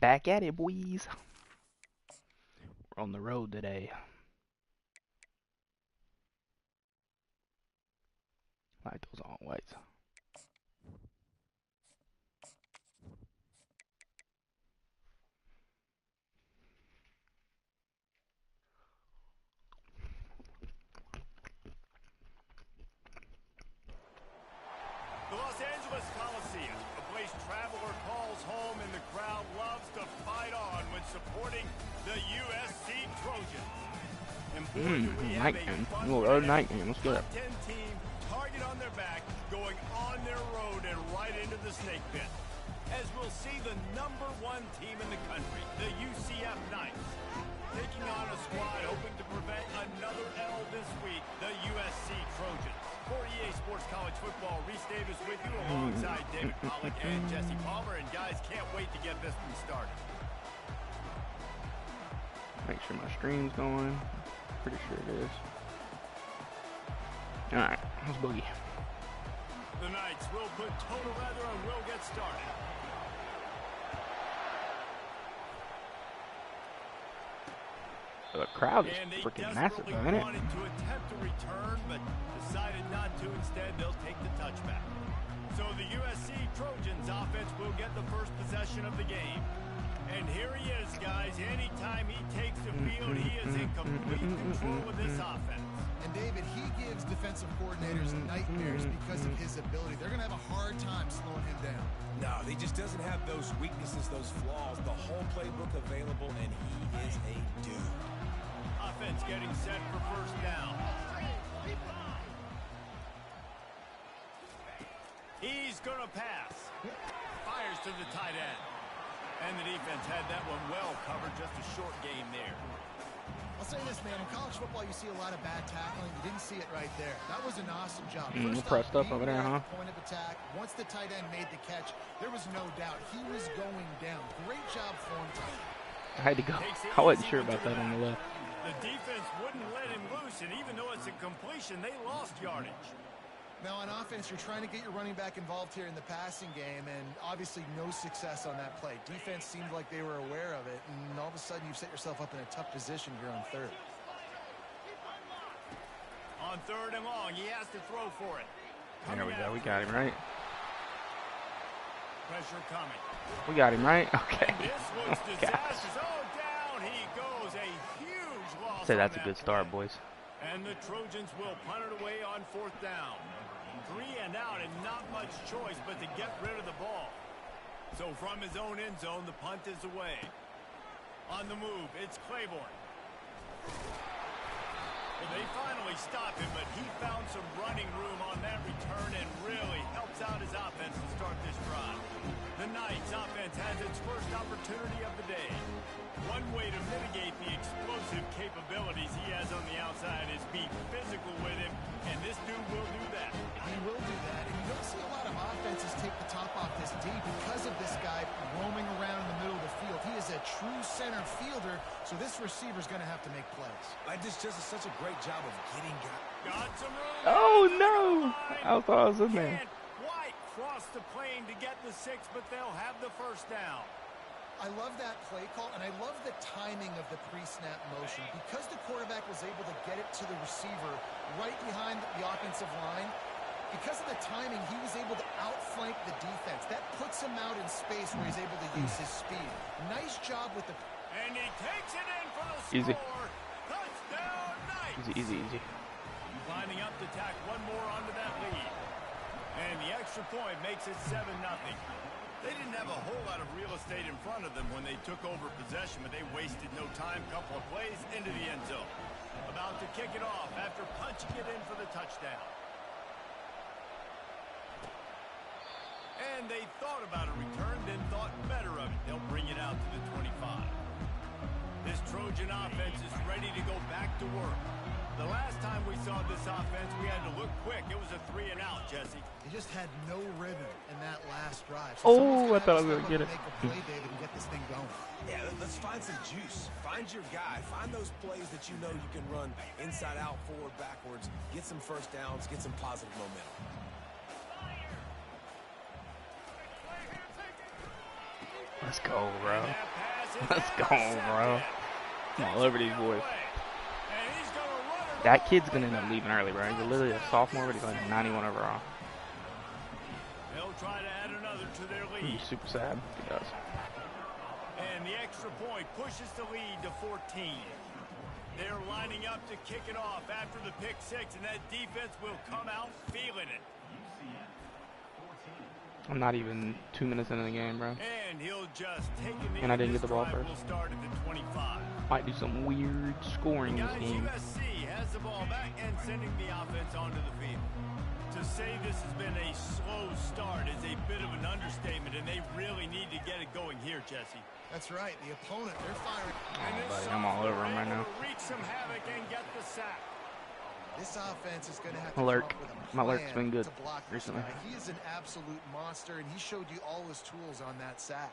Back at it, boys. We're on the road today. I like those all whites. The Los Angeles Coliseum, a place traveler calls home, and the crowd loves to fight on when supporting the USC Trojans. And boy, do we have a fun night game. Let's go. Top 10 team, target on their back, going on their road and right into the snake pit. As we'll see the #1 team in the country, the UCF Knights, taking on a squad hoping to prevent another L this week, the USC Trojans. For EA Sports College Football, Reese Davis with you alongside David Pollack and Jesse Palmer. And guys, can't wait to get this one started. Make sure my stream's going. Pretty sure it is. Alright, let's boogie. The Knights will put total leather and will get started. The crowd is freaking massive, isn't it? Wanted to attempt to return, but decided not to. Instead, they'll take the touchback. So the USC Trojans offense will get the first possession of the game. And here he is, guys. Anytime he takes the field, he is in complete control of this offense. And David, he gives defensive coordinators nightmares because of his ability. They're going to have a hard time slowing him down. No, he just doesn't have those weaknesses, those flaws, the whole playbook available, and he is a dude. Offense getting set for first down. He's going to pass. Fires to the tight end. And the defense had that one well covered, just a short game there. I'll say this, man. In college football, you see a lot of bad tackling. You didn't see it right there. That was an awesome job. Pressed up over there, huh? Point of attack. Once the tight end made the catch, there was no doubt he was going down. Great job for him. I had to go. I wasn't sure about that on the left. The defense wouldn't let him loose, and even though it's a completion, they lost yardage. Now on offense, you're trying to get your running back involved here in the passing game, and obviously no success on that play. Defense seemed like they were aware of it, and all of a sudden you've set yourself up in a tough position here on third. On third and long, he has to throw for it. There we go. We got him right. Pressure coming. We got him right. Okay. And this looks disastrous. Oh, down he goes. A huge loss. Say that's a good start, boys. And the Trojans will punt it away on fourth down. 3 and out, and not much choice but to get rid of the ball. So from his own end zone, the punt is away. On the move, it's Claiborne. Well, they finally stopped him, but he found some running room on that return and really helps out his offense to start this drive. The Knights offense has its first opportunity of the day. One way to mitigate the explosive capabilities he has on the outside is be physical with him, and this dude will do that. He will do that, and you don't see a lot of offenses take the top off this D because of this guy roaming around in the middle of the field. He is a true center fielder, so this receiver's going to have to make plays. I just does such a great job of getting guys. Got some room. Oh, no. I thought I was in there. Can't quite cross the plane to get the 6, but they'll have the first down. I love that play call, and I love the timing of the pre-snap motion. Because the quarterback was able to get it to the receiver right behind the offensive line, because of the timing, he was able to outflank the defense. That puts him out in space where he's able to use his speed. Nice job with the... And he takes it in for the score. Easy. Touchdown, Knights. Easy. Lining up to tack one more onto that lead. And the extra point makes it 7-0. They didn't have a whole lot of real estate in front of them when they took over possession, but they wasted no time. Couple of plays into the end zone. About to kick it off after punching it in for the touchdown. And they thought about a return, then thought better of it. They'll bring it out to the 25. This Trojan offense is ready to go back to work. The last time we saw this offense, we had to look quick. It was a 3 and out, Jesse. He just had no rhythm in that last drive. Oh, I thought I was going to get it. Make a play, David, and get this thing going. Yeah, let's find some juice. Find your guy. Find those plays that you know you can run inside out, forward, backwards. Get some first downs. Get some positive momentum. Let's go, bro. And that pass is Let's go, bro. I'm all over these boys. And he's gonna run it That all kid's the way gonna end up back. leaving early, bro. He's literally a sophomore, but he's like 91 overall. They'll try to add another to their He'd lead. be super sad if he does. And the extra point pushes the lead to 14. They're lining up to kick it off after the pick six, and that defense will come out feeling it. I'm not even 2 minutes into the game, bro. And he'll just take it. And I didn't get the ball drive first. will start at the 25. Might do some weird scoring this Guys, game. USC has the ball back and sending the offense onto the field. To say this has been a slow start is a bit of an understatement, and they really need to get it going here, Jesse. That's right. The opponent, they're firing. And this buddy, I'm all over him right able now. to wreak some havoc and get the sack. This offense is going to have to Malurk. come up with a My lurk's plan been good to block this recently. guy. He is an absolute monster, and he showed you all his tools on that sack.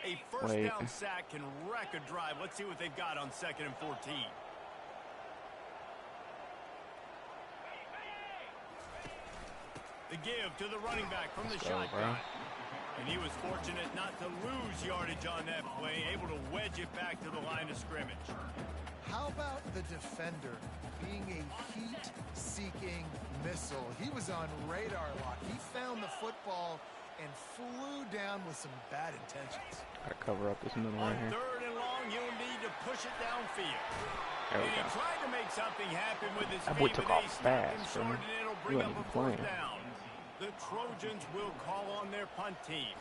A first Wait. down sack can wreck a drive. Let's see what they've got on 2nd and 14. The give to the running back from the Let's go, shotgun. bro. And he was fortunate not to lose yardage on that play, able to wedge it back to the line of scrimmage. How about the defender being a heat-seeking missile? He was on radar lock. He found the football and flew down with some bad intentions. Gotta cover up this middle On right here. 3rd and long, you'll need to push it downfield. There we And he go. tried to make something happen with his That boy feet, took but off they stopped him fast, short, bro. and it'll He bring up wasn't a even fourth playing. down. The Trojans will call on their punt team.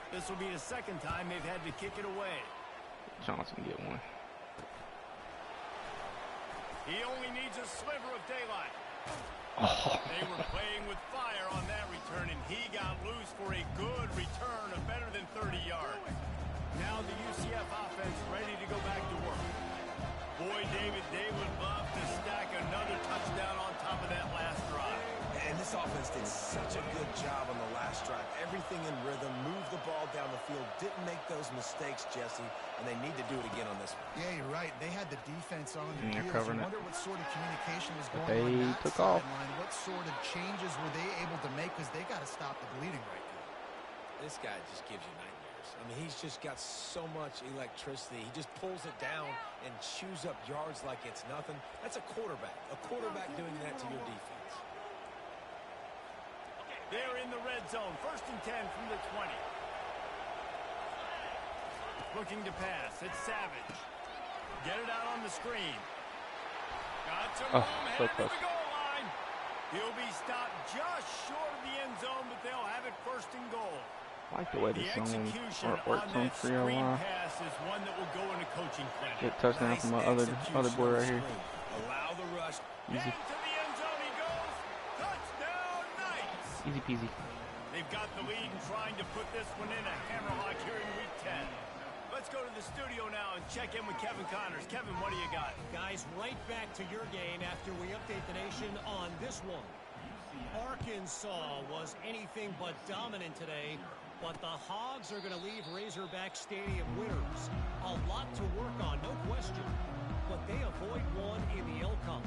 This will be the 2nd time they've had to kick it away. Johnson get one. He only needs a sliver of daylight. Oh, They were playing with fire on that return, and he got loose for a good return of better than 30 yards. Now the UCF offense ready to go back to work. Boy, David, they would love to stack another touchdown on top of that last drive. And this offense did such a good job on the last drive. Everything in rhythm, moved the ball down the field, didn't make those mistakes, Jesse, and they need to do it again on this one. Yeah, you're right. They had the defense on And their they're heels. covering I it. wonder what sort of communication was But going on they that took off. sideline. What sort of changes were they able to make? Because they got to stop the bleeding right now. This guy just gives you nightmares. I mean, he's just got so much electricity. He just pulls it down and chews up yards like it's nothing. That's a quarterback. A quarterback doing that to your defense. They're in the red zone. 1st and 10 from the 20. Looking to pass. It's Savage. Get it out on the screen. Got some room so headed to close. the goal line. He'll be stopped just short of the end zone, but they'll have it 1st and goal. I like the way The this zone execution works on on that 3 0 screen line. pass is one that will go into coaching credit. Get touchdown Nice from my other execution boy on the right here. screen. Allow the rush. Easy, Into the end zone he goes. Touchdown, Knights. easy peasy. They've got the lead and trying to put this one in a hammerlock here in week 10. Let's go to the studio now and check in with Kevin Connors. Kevin, what do you got? Guys, right back to your game after we update the nation on this one. Arkansas was anything but dominant today, but the Hogs are going to leave Razorback Stadium winners. A lot to work on, no question, but they avoid one in the L-Cup.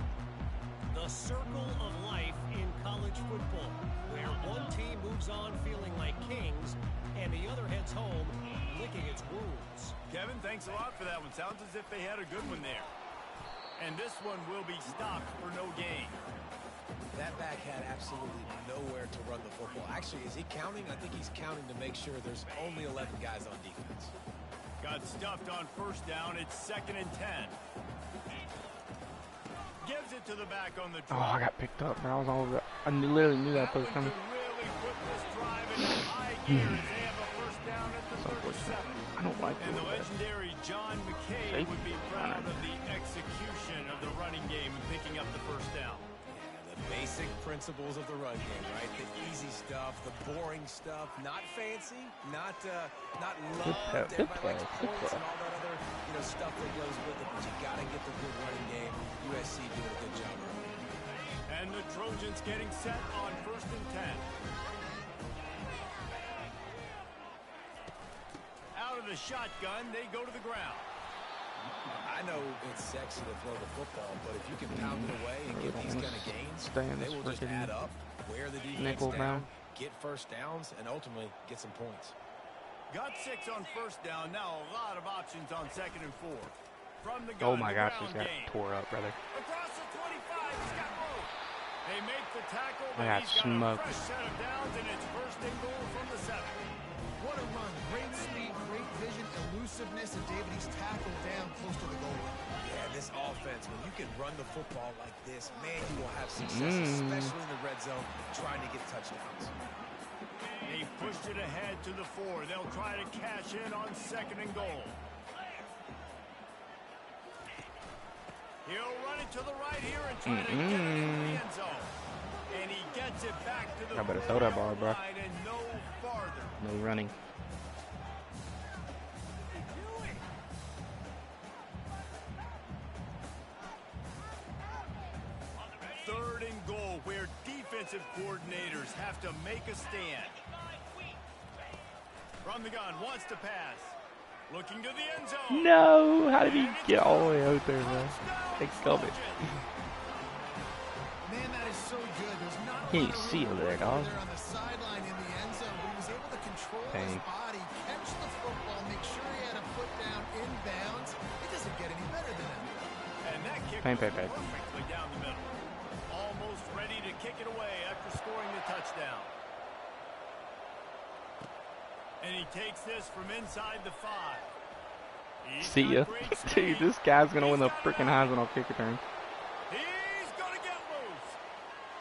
The circle of life in college football, where one team moves on feeling like kings and the other heads home licking its wounds. Kevin, thanks a lot for that one. Sounds as if they had a good one there. And this one will be stopped for no gain. That back had absolutely nowhere to run the football. Actually, is he counting? I think he's counting to make sure there's only 11 guys on defense. Got stuffed on 1st down. It's 2nd and 10. Gives it to the back on the Oh, draw. I got picked up, man. I was all over that. I literally knew that play was one coming. could really put this drive into high gear as they have a 1st down at the That's unfortunate. 37. I don't like And the that. legendary John McKay Safety. would be proud of the execution of the running game and picking up the 1st down. The basic principles of the run game, right? The easy stuff, the boring stuff, not fancy, not loved. Good Everybody likes play, good points play. and all that other stuff that goes with it. But you got to get the good running game. USC doing a good job early. And the Trojans getting set on 1st and 10. Out of the shotgun, they go to the ground. I know it's sexy to throw the football, but if you can pound it away and Really get these don't kind of wanna gains, stay in they this will just frickin' add up. Wear the defense nickel down, down. get first downs, and ultimately get some points. Got 6 on first down. Now a lot of options on 2nd and 4. From the gun, Oh my the gosh, ground he's got game. tore up, brother. Across the 25, he's got room. They make the tackle, I but got he's got smoked. a fresh set of downs, and it's 1st and goal from the 7. What a run. Great speed, great vision, elusiveness, and David, he's tackled down close to the goal line. Yeah, this offense, when you can run the football like this, man, you will have success, especially in the red zone, trying to get touchdowns. They pushed it ahead to the 4. They'll try to cash in on 2nd and goal. He'll run it to the right here and try to get it into the end zone. And he gets it back to the I better throw that ball, bro. line and no farther. No running. Third and goal, where defensive coordinators have to make a stand. From the gun, wants to pass. Looking to the end zone. No! How did he get all the way out there, man? It's coming. Man, that is so good. There's not a Can't lot of see room over there, to work dog. there on the sideline in the end zone, but he was able to control his Dang. body, catch the football, make sure he had a foot down inbounds. It doesn't get any better than that. And that kick Bang, was bang, bang. perfectly down the middle. Almost ready to kick it away after scoring the touchdown. And he takes this from inside the 5. He's See ya. got great Dude, speed. this guy's gonna win the He's got freaking it out. Heisman on kick return. He's gonna get loose.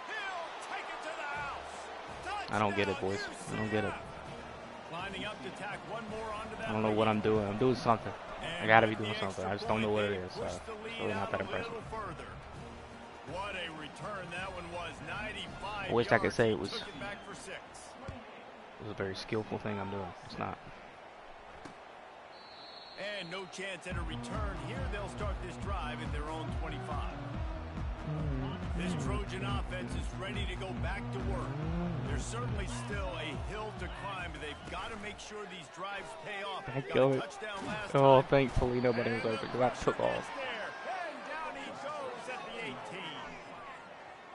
He'll take it to the house. I don't get it, Touchdown, boys. I don't get it. UCF. Lining up to tack one more onto that I don't know what I'm doing. I'm doing something. I And gotta with be doing the something. extra I just don't know point, what it they is. So pushed the it's lead really not out that a impressive. little further. What a return that one was. 95 I wish I could yards. say He it was- took it back for 6. It was a very skillful thing I'm doing. It's not. And no chance at a return here. They'll start this drive at their own 25. This Trojan offense is ready to go back to work. There's certainly still a hill to climb, but they've got to make sure these drives pay off. Thank Got a God. touchdown last Oh, time. thankfully nobody was And open the because I pressure took off. gets there. And down he goes at the 18.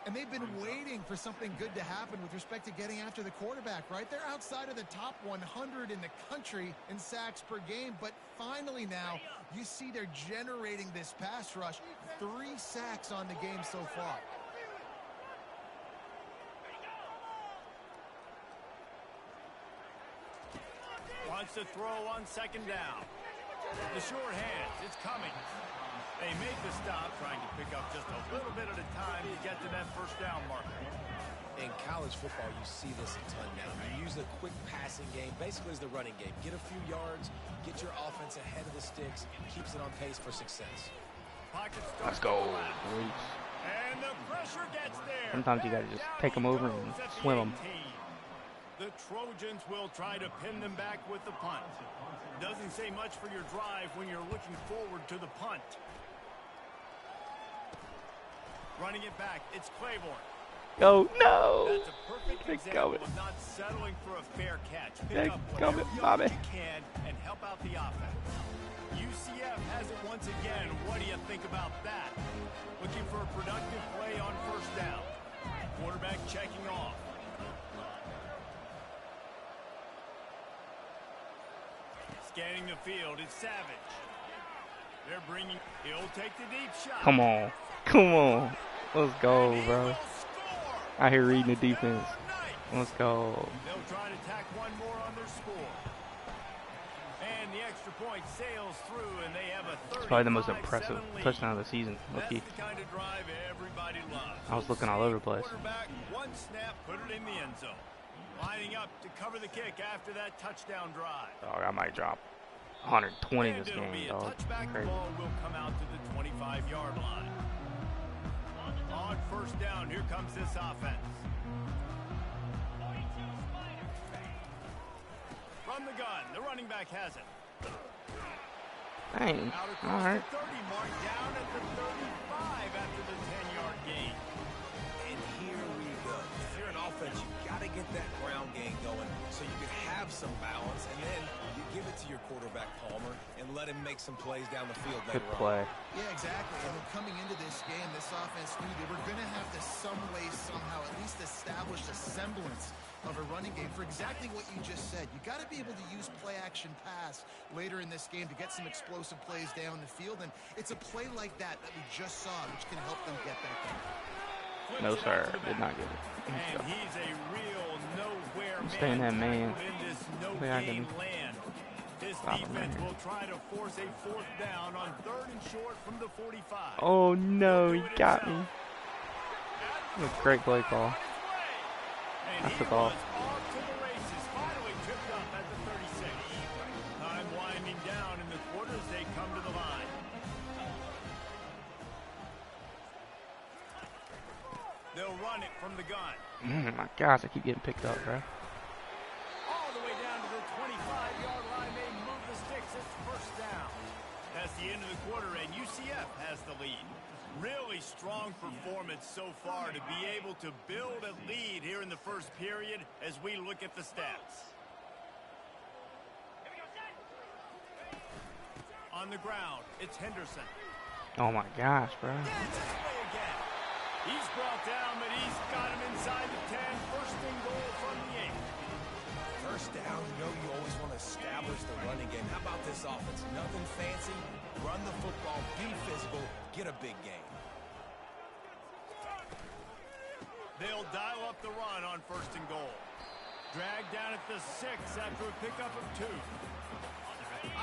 And they've been waiting for something good to happen with respect to getting after the quarterback, right? They're outside of the top 100 in the country in sacks per game, but finally now you see they're generating this pass rush. 3 sacks on the game so far. Wants to throw on 2nd down. The short hands, it's coming. They make the stop, trying to pick up just a little bit at a time to get to that 1st down marker. In college football, you see this a ton now. You use a quick passing game, basically as the running game. Get a few yards, get your offense ahead of the sticks, keeps it on pace for success. Pocket Let's starts go. to collapse. Boys. And the pressure gets there. Sometimes you gotta just Down take 'em he over goes and at the swim 'em. 18. The Trojans will try to pin them back with the punt. Doesn't say much for your drive when you're looking forward to the punt. Running it back, it's Claiborne. Go. No. That's a perfect They're example coming. of not settling for a fair catch. Pick They're up coming, whatever Bobby. yards you can and help out the offense. UCF has it once again. What do you think about that? Looking for a productive play on 1st down. Quarterback checking off. Scanning the field, it's Savage. They're bringing. He'll take the deep shot. Come on. Come on. Let's go, And he bro. will score. Out here reading the defense. Nice. Let's go. They'll try to tack one more on their score. And the extra point sails through, and they have a 35-7 Probably the most impressive lead. touchdown of the season. That's Lucky. the kind of drive everybody loves. I was looking all over the place. Quarterback, one snap, put it in the end zone. Lining up to cover the kick after that touchdown drive. Dog, I might drop 120 And this it'll game, be a dog. touchback. The Crazy. ball will come out to the 25-yard line. On 1st down, here comes this offense. From the gun, the running back has it. Dang. Out All across right. the 30 mark, down at the 35 after the 10-yard gain. And here we go. If you're an offense, you got to get that ground game going so you can have some balance, and then you give it to your quarterback, Palmer, and let him make some plays down the field later Good play. Yeah, exactly. And then coming into this game, this offense knew they were going to have to some way, somehow, at least establish a semblance of a running game for exactly what you just said. You got to be able to use play-action pass later in this game to get some explosive plays down the field, and it's a play like that we just saw, which can help them get that done. No, sir. Did not get it. And he's a real nowhere man. Stay in that man. In this Yeah, I no-game can land. This stop him defense right here. will try to force a 4th down on 3rd and short from the 45. Oh no, he He'll do it got me. himself. What a great play call. And I he took was off. off to the races, finally tripped up at the 36. Time winding down in the quarters, they come to the line. They'll run it from the gun. Oh my gosh, I keep getting picked up, bro. All the way down to the 25-yard line. They move the sticks. It's 1st down. That's the end of the quarter, and UCF has the lead. Really strong performance so far to be able to build a lead here in the 1st period as we look at the stats. On the ground, it's Henderson. Oh my gosh, bro. Gets his way again. He's brought down, but he's got him inside the 10. 1st and goal from the 8. 1st down, you know you always want to establish the running game. How about this offense? Nothing fancy. Run the football, be physical, get a big game. They'll dial up the run on 1st and goal. Dragged down at the 6 after a pickup of 2.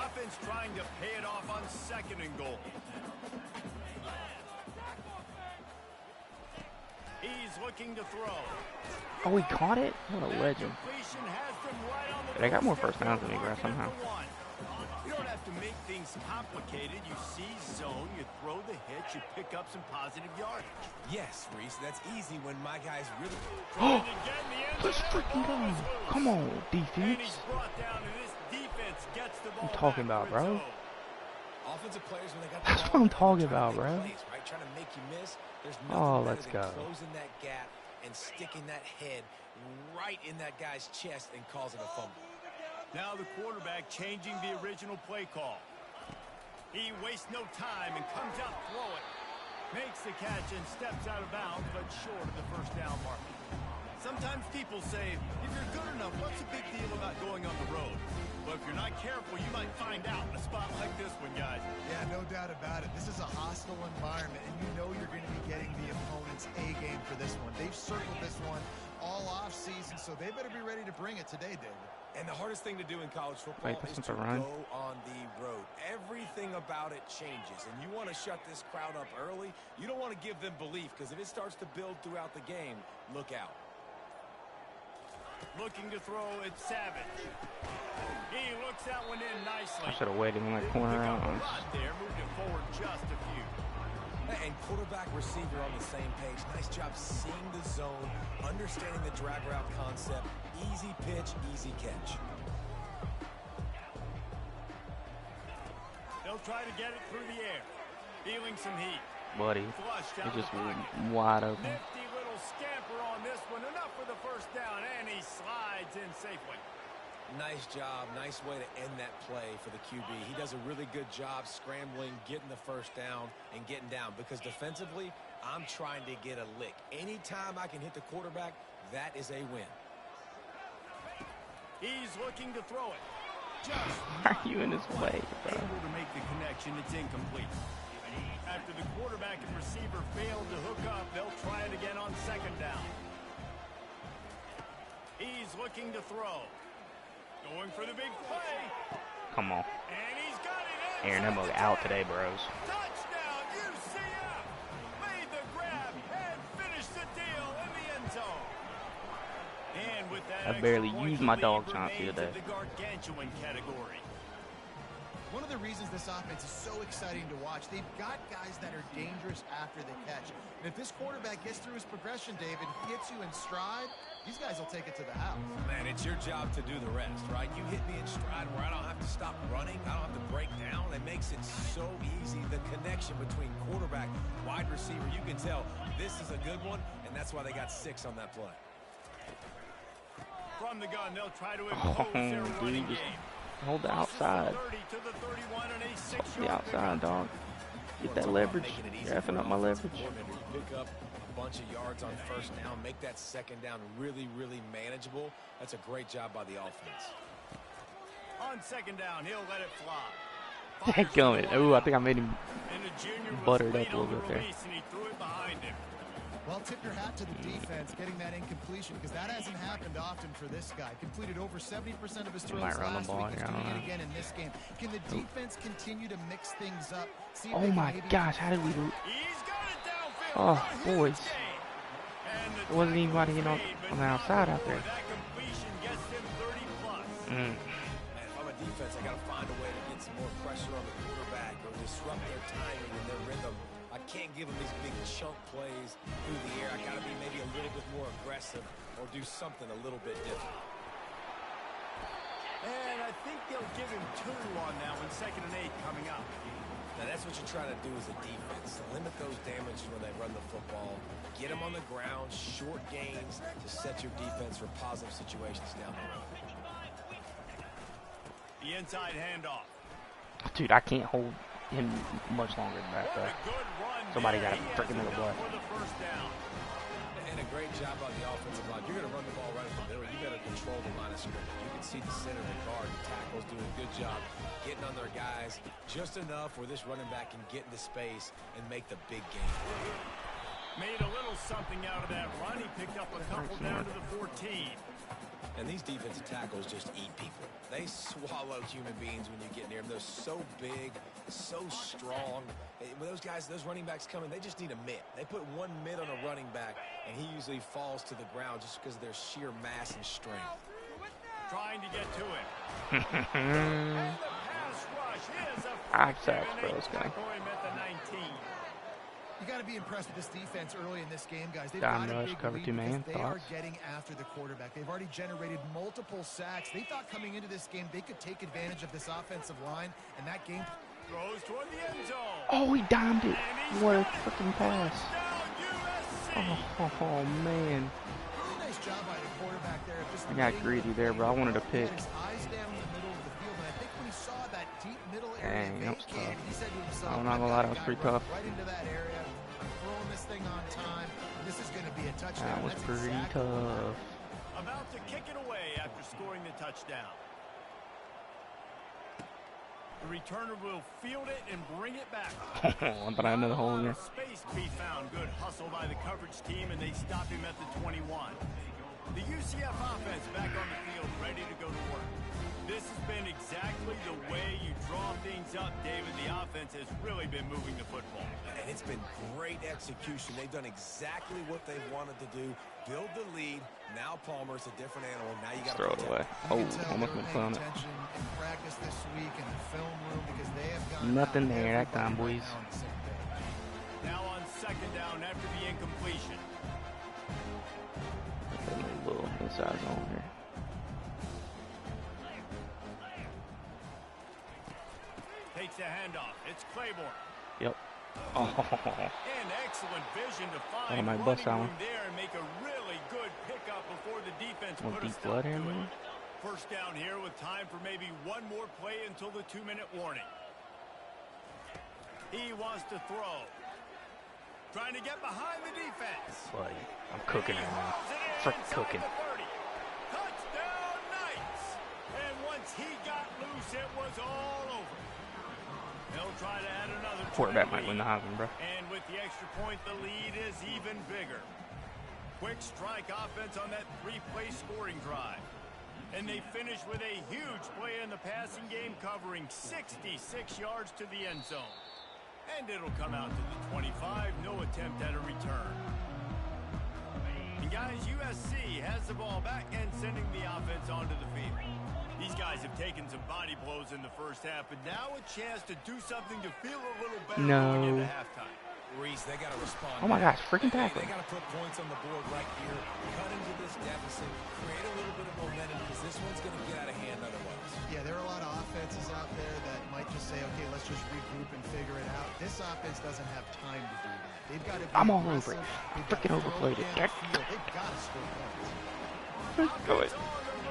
Offense trying to pay it off on 2nd and goal. He's looking to throw. Oh, he caught it? What a legend. Completion has them right on the They got more doorstep first downs than me, of the bro, mark somehow. at the 1. You don't have to make things complicated. You see zone, you throw the hitch, you pick up some positive yardage. Yes, Reese, that's easy when my guys really... Oh, And again, the end let's zone, freaking the go. ball is loose. Come on, And he's defense. brought down, and this defense gets the ball talking back about, for its bro. own. Offensive players, when they got That's the what I'm ball, talking they're trying about, to make bro. plays, right? Trying to make you miss. There's Oh, nothing let's better than go. closing that gap and sticking that head right in that guy's chest and causing a fumble. Now the quarterback changing the original play call. He wastes no time and comes out throwing. Makes the catch and steps out of bounds, but short of the 1st down mark. Sometimes people say, if you're good enough, what's the big deal about going on the road? But if you're not careful, you might find out in a spot like this one, guys. Yeah, no doubt about it. This is a hostile environment, and you know you're going to be getting the opponent's A game for this one. They've circled this one all offseason, so they better be ready to bring it today, David. And the hardest thing to do in college football Wait, that's is not to the run. go on the road. Everything about it changes, and you want to shut this crowd up early. You don't want to give them belief, because if it starts to build throughout the game, look out. Looking to throw, it's Savage. He looks that one in nicely. I should have waited in that corner Pick out. up a lot there, moved it forward just a few. And quarterback, receiver on the same page. Nice job seeing the zone, understanding the drag route concept. Easy pitch, easy catch. They'll try to get it through the air. Feeling some heat. Buddy, Flushed out he's the just pocket. wide open. Nifty little scamper on this one. Enough for the 1st down, and he slides in safely. Nice job. Nice way to end that play for the QB. He does a really good job scrambling, getting the 1st down, and getting down. Because defensively, I'm trying to get a lick. Anytime I can hit the quarterback, that is a win. He's looking to throw it. Just Why are you in his way, bro? able to make the connection. It's incomplete. After the quarterback and receiver failed to hook up, they'll try it again on 2nd down. He's looking to throw. Going for the big play. Come on. And he's got it in. Aaron, that mug out today, bros. Touchdown, UCF. Made the grab and finished the deal in the end zone. And with that I barely extra point, used the my lead dog Chauncey remains today. in the gargantuan category. One of the reasons this offense is so exciting to watch, they've got guys that are dangerous after the catch. And if this quarterback gets through his progression, David, hits you in stride, these guys will take it to the house. Man, it's your job to do the rest, right? You hit me in stride where I don't have to stop running. I don't have to break down. It makes it so easy. The connection between quarterback, wide receiver, you can tell this is a good one, and that's why they got 6 on that play. From the gun, they'll try to impose their running dude. game. Hold the Crosses the outside. 30 to the 31 and a The 6-yard outside, pickup. dog. Get that Talk about leverage. making it easy You're for effing an up my offensive leverage. coordinator. You pick up a bunch of yards on first down, make that second down really, really manageable. That's a great job by the offense. On second down, he'll let it fly. Dadgummit. Ooh, I think I made him And the junior was buttered late up a little on the bit there. release, and he threw it behind him. Well, tip your hat to the defense getting that incompletion because that hasn't happened often for this guy. Completed over 70% of his throws might run the last ball week. He's here, I doing don't it know. again in this game. Can the defense continue to mix things up? See if Oh they can my maybe- gosh, how did we... He's got it downfield. Oh, A huge boys. gain. And the There wasn't anybody tackle on was made, but the not outside out before there. That completion gets him 30-plus. Man, if I'm a defense, I got to find a way to get some more pressure on the quarterback or disrupt their timing and their rhythm. I can't give them these big chunk plays through the air. I got to be maybe a little bit more aggressive or do something a little bit different. And I think they'll give him 2 on that one, 2nd and 8 coming up. Now, that's what you're trying to do as a defense. Limit those damages when they run the football. Get them on the ground, short gains to set your defense for positive situations down the road. The inside handoff. Dude, I can't hold him much longer than that, What though. a good run Somebody there. got a He has freaking little enough blood. for the first down. And a great job on the offensive line. You're going to run the ball right in the middle. You better control the line of scrimmage. You can see the center, the guard, the tackles doing a good job getting on their guys just enough where this running back can get into space and make the big game. Made a little something out of that run. He picked up a couple down to the 14. And these defensive tackles just eat people. They swallow human beings when you get near them. They're so big, so strong. When those guys, those running backs come in, they just need a mitt. They put one mitt on a running back, and he usually falls to the ground just because of their sheer mass and strength. Trying to get to him. And the pass rush is a Five sacks for this guy. tackle him at the 19. You got to be impressed with this defense early in this game, guys. They've Dime got a rush, big cover lead two man. because they are Thoughts? getting after the quarterback. They've already generated multiple sacks. They thought coming into this game they could take advantage of this offensive line, and that game Throws toward the end zone. Oh, he dimed it. And he's What a got it. freaking pass. Touchdown, USC. Oh, man. really nice job by the quarterback there. Of just I got letting greedy the there, bro. I play wanted to roll. pick. He had his eyes down in the middle of the field, and I think when he saw that deep middle area Dang, that was vacated, tough. he said to himself, I'm not gonna lie, that was pretty tough. Right into that area. I'm throwing this thing on time. This is going to be a touchdown. That was That's pretty exactly what he tough. About to kick it away after scoring the touchdown. The returner will field it and bring it back. I thought I had another hole in there. Space to be found. Good hustle by the coverage team, and they stop him at the 21. The UCF offense back on the field, ready to go to work. This has been exactly the way you draw things up, David. The offense has really been moving the football. And it's been great execution. They've done exactly what they wanted to do. Build the lead. Now Palmer's a different animal. Now you got to Throw it away. You Oh, can tell almost they been were thrown paying it. attention in practice this week in the film room because they have gone Nothing out there that time, everybody boys. right now on the same page. Now on second down after the incompletion. A little inside zone here. Takes a handoff. It's Claiborne. Yep. Oh, And excellent vision to find I might running bust that room one. there and make a really good pickup before the defense Want put a deep stop blood to here, it. man? First down here with time for maybe one more play until the 2-minute warning. He wants to throw. Trying to get behind the defense. buddy. I'm cooking right now. Throws it in Frick inside cooking. the 30. Touchdown Knights. And once he got loose, it was all over. They'll try to add another. Quarterback 20 might win the Heisman, bro. And with the extra point, the lead is even bigger. Quick strike offense on that 3-play scoring drive. And they finish with a huge play in the passing game, covering 66 yards to the end zone. And it'll come out to the 25, no attempt at a return. And guys, USC has the ball back and sending the offense onto the field. These guys have taken some body blows in the first half, but now a chance to do something to feel a little better No. going into halftime. Reese, they got to respond. Oh my gosh, freaking They tackle. got to put points on the board right here, cut into this deficit, create a little bit of momentum because this one's going to get out of hand otherwise. Yeah, there are a lot of offenses out there that might just say, okay, let's just regroup and figure it out. This offense doesn't have time to do that. They've got to be I'm all over it. aggressive. I They've got freaking to overplayed throw it. downfield. They've got to score points. Go ahead. On the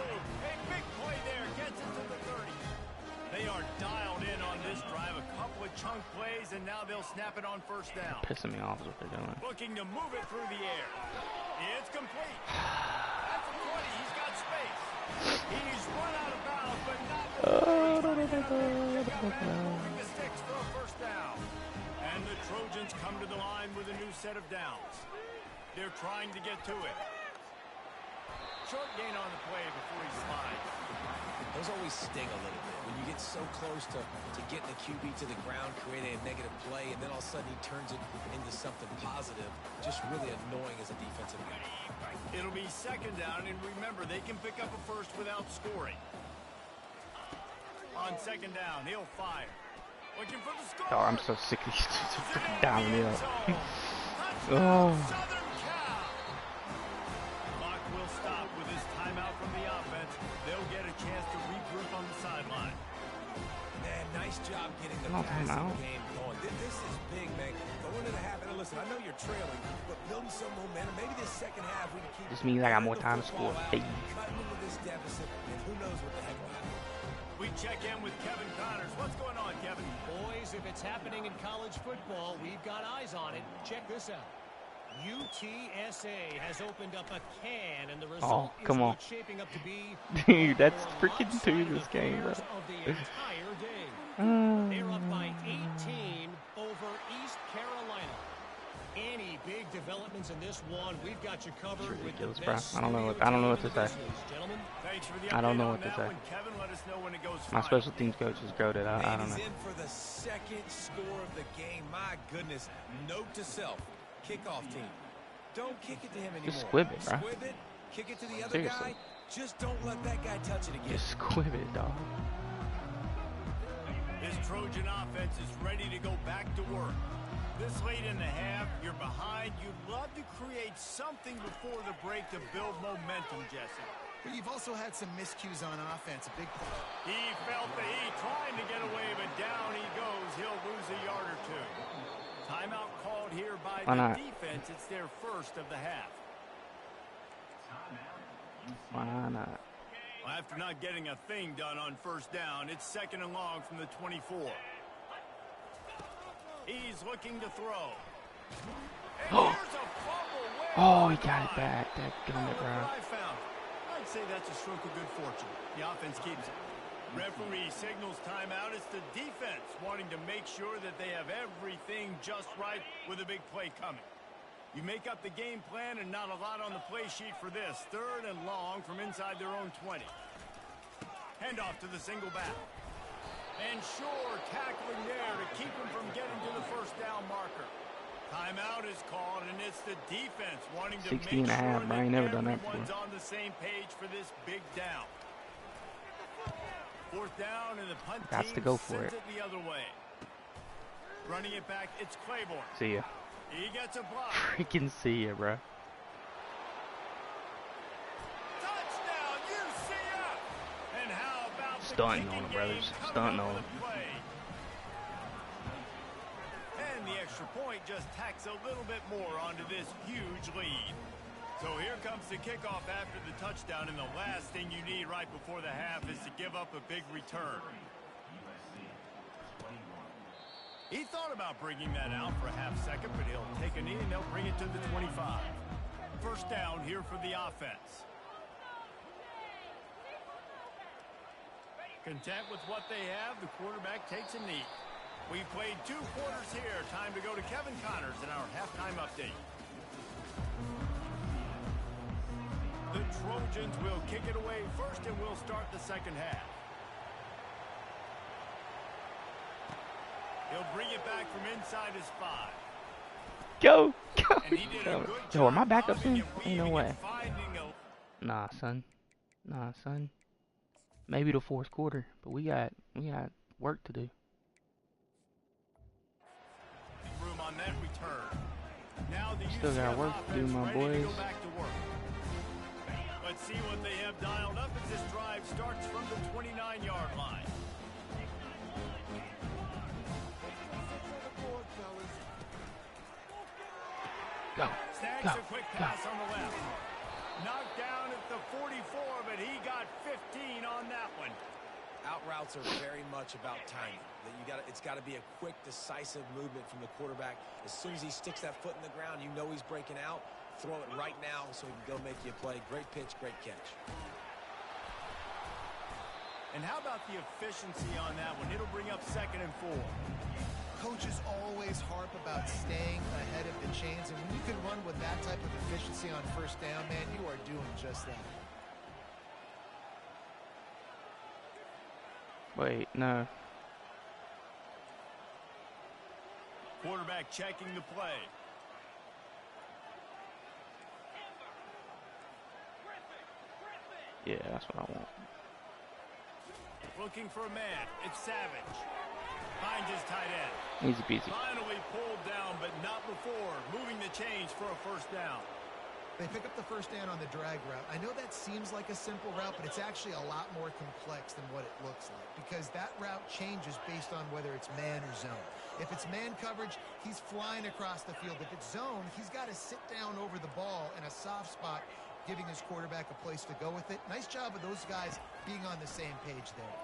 chunk plays, and now they'll snap it on first down. Pissing me off is what they're doing. Looking to move it through the air. It's complete. That's a 20. He's got space. He's run out of bounds, but not moving the sticks for a first down. And the Trojans come to the line with a new set of downs. They're trying to get to it. Short gain on the play before he slides. Those always sting a little bit when you get so close to getting the QB to the ground, creating a negative play, and then all of a sudden he turns it into something positive. Just really annoying as a defensive guy. It'll be second down, and remember, they can pick up a first without scoring. On second down, he'll fire. Looking for the score. Oh, I'm so sick of these dudes freaking downing me up. Oh. Southern Cal. Clock will stop with this timeout from the offense. They'll get a chance to regroup on the sideline. Man, nice job getting the No passing timeout. game going. This is big, man. Going into the half, and listen, I know you're trailing, but building some momentum. Maybe this second half we can keep. This means I got more time to score. Hey. Cut into this deficit, and who knows what the heck will happen. We check in with Kevin Connors. What's going on, Kevin? Boys, if it's happening in college football, we've got eyes on it. Check this out. UTSA has opened up a can, and the result is come on. what's shaping up to be Dude, that's one of freaking the to most this game, bro. affairs of the entire day. They're up by 18 over East Carolina. Any big developments in this one, we've got you covered with the ridiculous, bro. best I don't know what to say. Gentlemen, thanks for the I don't update know on what to that say. one. Kevin, let us know when it goes My final. special teams coach is goated. I Man, don't he's know. in for the second score of the game. My goodness. Note to self. Kickoff team. Don't kick it to him anymore. Just squib it, bro. Squib it. Kick it to the other Seriously. guy. Just don't let that guy touch it again. Just squib it, dog. This Trojan offense is ready to go back to work. This late in the half, you're behind. You'd love to create something before the break to build momentum, Jesse. But you've also had some miscues on offense. A big play. He felt the heat, trying to get away, but down he goes. He'll lose a yard or two. Timeout called here by Why the not? defense. It's their first of the half. Why not? Well, after not getting a thing done on first down, it's second and long from the 24. He's looking to throw. And here's a fumble. Oh, he got it back. That gun it, Look bro. what I found. I'd say that's a stroke of good fortune. The offense keeps it. Referee signals timeout. It's the defense wanting to make sure that they have everything just right with a big play coming. You make up the game plan and not a lot on the play sheet for this. Third and long from inside their own 20. Handoff to the single back. And Shore tackling there to keep him from getting to the first down marker. Timeout is called, and it's the defense wanting to 16 make and a half, sure bro. I that ain't never done that everyone's before. on the same page for this big down. Fourth down, and the punt Gots team to go for sends it. the other way. Running it back, it's Claiborne. See ya. He gets a block. Freaking see ya, bro. Touchdown, UCF! And how about the Stunting kicking on him, brothers. game coming Stunting up on with him. a play? And the extra point just tacks a little bit more onto this huge lead. So here comes the kickoff after the touchdown, and the last thing you need right before the half is to give up a big return. He thought about bringing that out for a half second, but he'll take a knee and they'll bring it to the 25. First down here for the offense. Content with what they have, the quarterback takes a knee. We played 2 quarters here. Time to go to Kevin Connors in our halftime update. The Trojans will kick it away first, and we'll start the second half. He'll bring it back from inside his 5. Go! Go! And he did a Go. good Yo, am I job back up bobbing soon? and Ain't no weaving way. and finding a Nah, son. Nah, son. Maybe the fourth quarter, but we got work to do. room on that return. Now the Still got UCF work to do, offense my ready to boys. go back to work. Let's see what they have dialed up as this drive starts from the 29-yard line. Go. Snags Go. a quick Go. pass on the left. Knocked down at the 44, but he got 15 on that one. out routes are very much about timing. It's got to be a quick, decisive movement from the quarterback. As soon as he sticks that foot in the ground, you know he's breaking out. Throw it right now so he can go make you a play. Great pitch, great catch. And how about the efficiency on that one? It'll bring up 2nd and 4. Coaches always harp about staying ahead of the chains, and when you can run with that type of efficiency on 1st down, man, you are doing just that. Wait, no. Quarterback checking the play. Yeah, that's what I want. Looking for a man. It's Savage. Finds his tight end. Easy peasy. Finally pulled down, but not before. Moving the chains for a 1st down. They pick up the 1st down on the drag route. I know that seems like a simple route, but it's actually a lot more complex than what it looks like because that route changes based on whether it's man or zone. If it's man coverage, he's flying across the field. If it's zone, he's got to sit down over the ball in a soft spot, giving his quarterback a place to go with it. Nice job of those guys being on the same page there.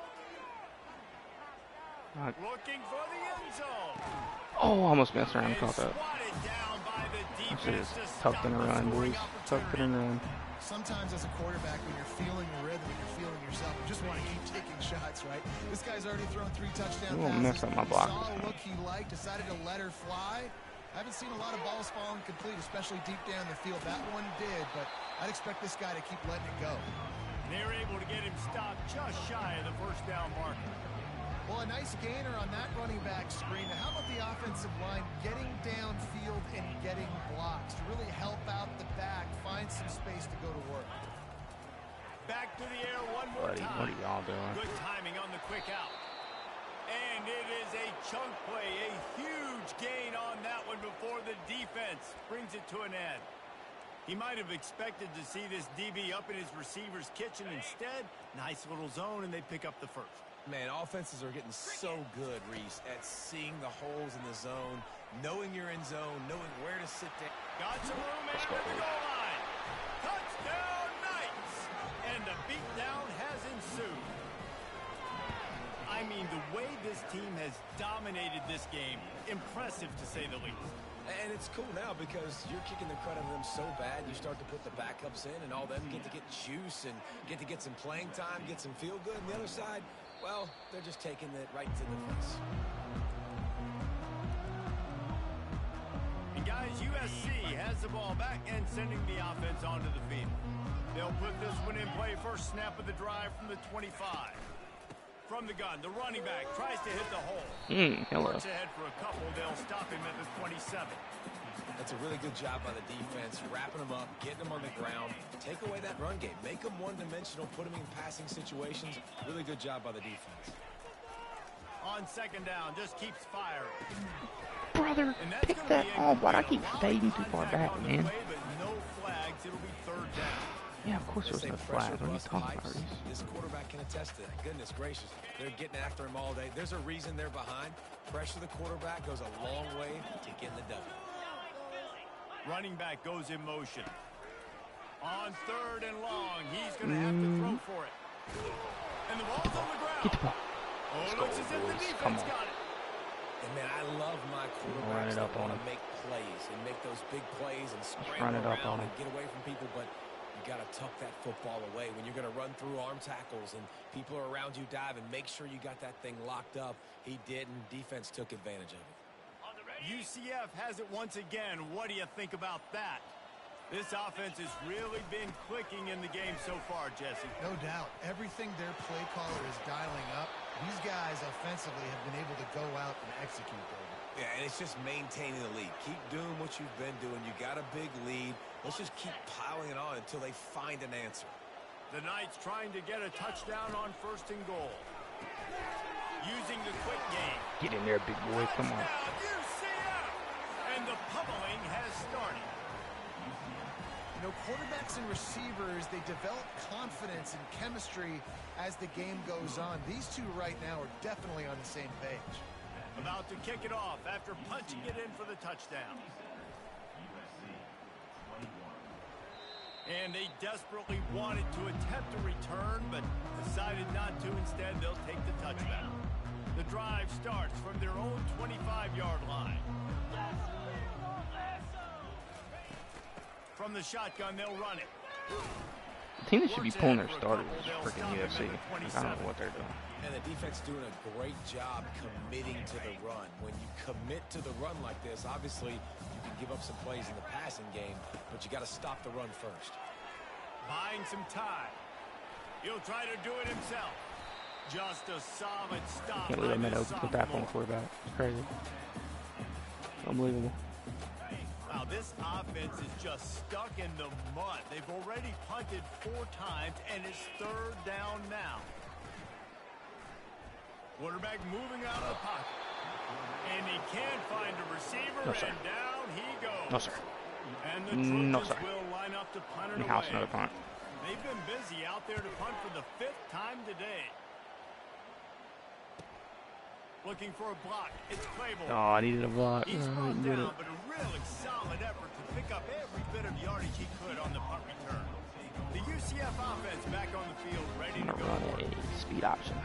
Looking for the end zone. Oh, I almost messed around and caught that. Swatted down by the I should defense have to tucked stop in a the run, scoring boys. Tucked in a run. Sometimes as a quarterback, when you're feeling the rhythm and you're feeling yourself, you just want to keep taking shots, right? This guy's already thrown 3 touchdown You won't passes. mess up my block. Saw a look he liked, decided to let her fly. I haven't seen a lot of balls fall incomplete, especially deep down the field. That one did, but I'd expect this guy to keep letting it go. They're able to get him stopped just shy of the 1st down marker. Well, a nice gainer on that running back screen. Now, how about the offensive line getting downfield and getting blocks to really help out the back, find some space to go to work? Back to the air one more Buddy, time. what are y'all doing? Good timing on the quick out. And it is a chunk play, a huge gain on that one before the defense brings it to an end. He might have expected to see this DB up in his receiver's kitchen. Instead, nice little zone, and they pick up the 1st. Man, offenses are getting so good, Reese, at seeing the holes in the zone, knowing you're in zone, knowing where to sit down. Got some room after the goal line. Touchdown, Knights! And the beatdown has ensued. I mean, the way this team has dominated this game, impressive to say the least. And it's cool now because you're kicking the crud out of them so bad, you start to put the backups in, and all them get to get juice and get to get some playing time, get some feel good. And the other side, well, they're just taking it right to the face. And guys, USC has the ball back and sending the offense onto the field. They'll put this one in play. First snap of the drive from the 25. From the gun, the running back tries to hit the hole. Hello. Marks ahead for a couple. They'll stop him at the 27. That's a really good job by the defense, wrapping them up, getting them on the ground, take away that run game, make them one-dimensional, put them in passing situations. Really good job by the defense. On 2nd down, just keeps firing. Brother, pick that off. Why'd I keep fading too far back, man? Way, but no flags. It'll be 3rd down. Yeah, of course there's no flags. What are you talking about, Reese? This quarterback can attest to that. Goodness gracious. They're getting after him all day. There's a reason they're behind. Pressure the quarterback goes a long way to getting the W. Running back goes in motion. On 3rd and long, he's going to have to throw for it. And the ball's on the ground. Get the ball. Oh, it Let's looks go, as if the boys. defense Come on. got it. And man, I love my Run quarterbacks it that up on want to him. make plays and make those big plays and run scramble it up on around and him. get away from people, but you got to tuck that football away when you're going to run through arm tackles and people are around you diving. Make sure you got that thing locked up. He didn't. Defense took advantage of it. UCF has it once again. What do you think about that? This offense has really been clicking in the game so far, Jesse. No doubt. Everything their play caller is dialing up, these guys offensively have been able to go out and execute there. Yeah, and it's just maintaining the lead. Keep doing what you've been doing. You got a big lead. Let's just keep piling it on until they find an answer. The Knights trying to get a touchdown on 1st and goal. Using the quick game. Get in there, big boy. Come on. Touchdown, UCF! And the pummeling has started. You know, quarterbacks and receivers, they develop confidence and chemistry as the game goes on. These two right now are definitely on the same page. About to kick it off after punching it in for the touchdown. And they desperately wanted to attempt a return, but decided not to. Instead, they'll take the touchback. The drive starts from their own 25-yard line. From the shotgun, they'll run it. The team that should be pulling their starters is freaking UFC. Like, I don't know what they're doing. And the defense doing a great job committing to the run. When you commit to the run like this, obviously you can give up some plays in the passing game, but you got to stop the run first. Buying some time. He'll try to do it himself. Just a solid stop. Can't believe I made a put that on the quarterback. It's crazy. Unbelievable. Wow, this offense is just stuck in the mud. They've already punted 4 times, and it's 3rd down now. Quarterback moving out of the pocket. And he can't find a receiver, No, sir. and down he goes. No, sir. And the Trojans No, sir. will line up to punt it Let me house away. another punt. They've been busy out there to punt for the 5th time today. Looking for a block. It's Claiborne. Oh, I needed a block. He's I brought didn't get down, it. but a really solid effort to pick up every bit of yardage he could on the punt return. The UCF offense back on the field, ready I'm to gonna go. run a speed option.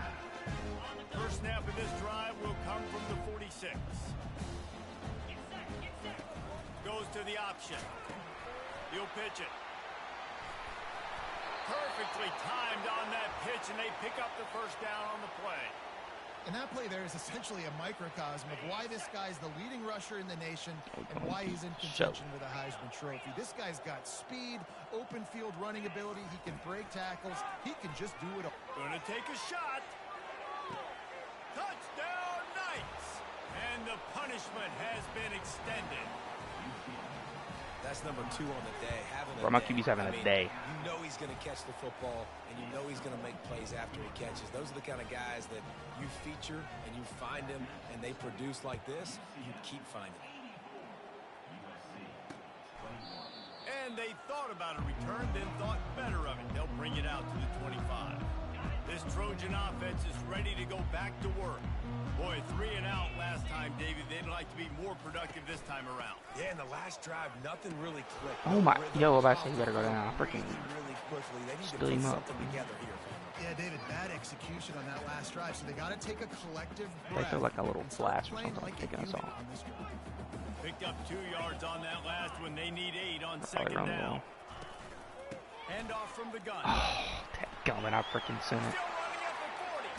First snap of this drive will come from the 46. Goes to the option. He'll pitch it. Perfectly timed on that pitch, and they pick up the first down on the play. And that play there is essentially a microcosm of why this guy's the leading rusher in the nation and why he's in contention with a Heisman Trophy. This guy's got speed, open field running ability. He can break tackles. He can just do it all. Gonna take a shot. Touchdown Knights! And the punishment has been extended. That's number 2 on the day. Bro, my QB's having a day. You know he's going to catch the football, and you know he's going to make plays after he catches. Those are the kind of guys that you feature and you find them, and they produce like this. You keep finding them. And they thought about a return, then thought better of it. They'll bring it out to the 25. This Trojan offense is ready to go back to work. Boy, 3 and out last time, David. They'd like to be more productive this time around. Yeah, in the last drive, nothing really clicked. Oh my, yo, I say you better go down. Freaking really quickly. They need to spill put him up. something together here. Yeah, David, bad execution on that last drive. So they got to take a collective They breath. feel like a little and start flash or playing something like taking a us unit off. on this drive. Picked up 2 yards on that last one. They need 8 on Probably 2nd run the down. ball. Hand off from the gun. Oh, dadgummit, I freaking sent it. Still running at the 40.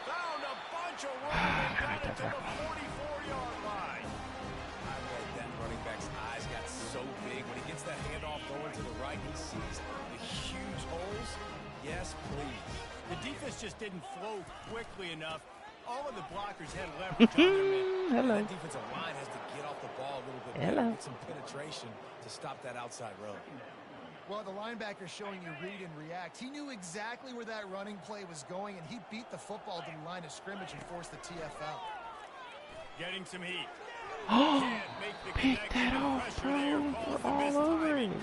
Found a bunch of room and got it to the 44-yard line. I bet that running back's eyes got so big. When he gets that handoff going to the right, he sees the huge holes. Yes, please. The defense just didn't flow quickly enough. All of the blockers had leverage on their men. Hello. That defensive line has to get off the ball a little bit Hello. more, get some penetration to stop that outside run. Well, the linebacker's showing you read and react. He knew exactly where that running play was going, and he beat the football to the line of scrimmage and forced the TFL. Getting some heat. Oh, Can't make the pick connection. that The off, pressure there bro. caused We're the all over mistiming. it.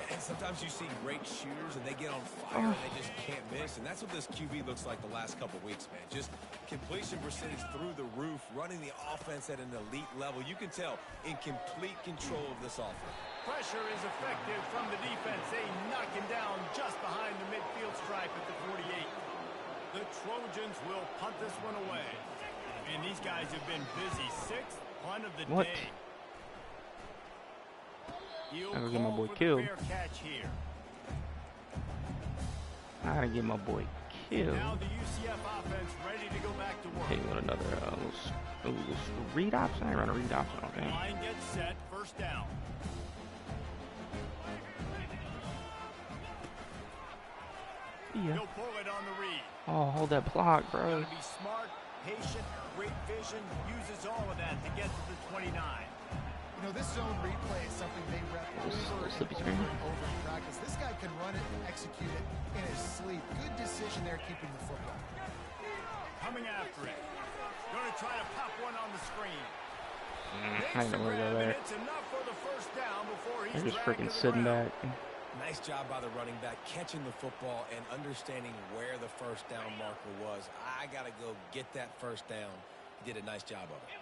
And sometimes you see great shooters and they get on fire and they just can't miss. And that's what this QB looks like the last couple weeks, man. Just completion percentage through the roof, running the offense at an elite level. You can tell in complete control of this offense. Pressure is effective from the defense. They knock him down just behind the midfield stripe at the 48. The Trojans will punt this one away. And these guys have been busy. 6th punt of the What? day. He'll I gotta get my call boy for the killed. fair catch here. I gotta get my boy killed. Now the UCF offense ready to go back to work. Hey, what another little read option? I run a read option, okay. Line gets set. First down. Yeah. He'll pull it on the read. Oh, hold that block, bro. Gotta be smart, patient, great vision. Uses all of that to get to the 29. You know, this zone replay is something they rep over and slippy over screen. and over in practice. This guy can run it and execute it in his sleep. Good decision there keeping the football. Coming after it. Gonna try to pop one on the screen. I ain't gonna really go there. It's enough for the first down before he's They're just dragged freaking to the sitting ground. back. Nice job by the running back, catching the football and understanding where the first down marker was. I got to go get that first down. He did a nice job of it.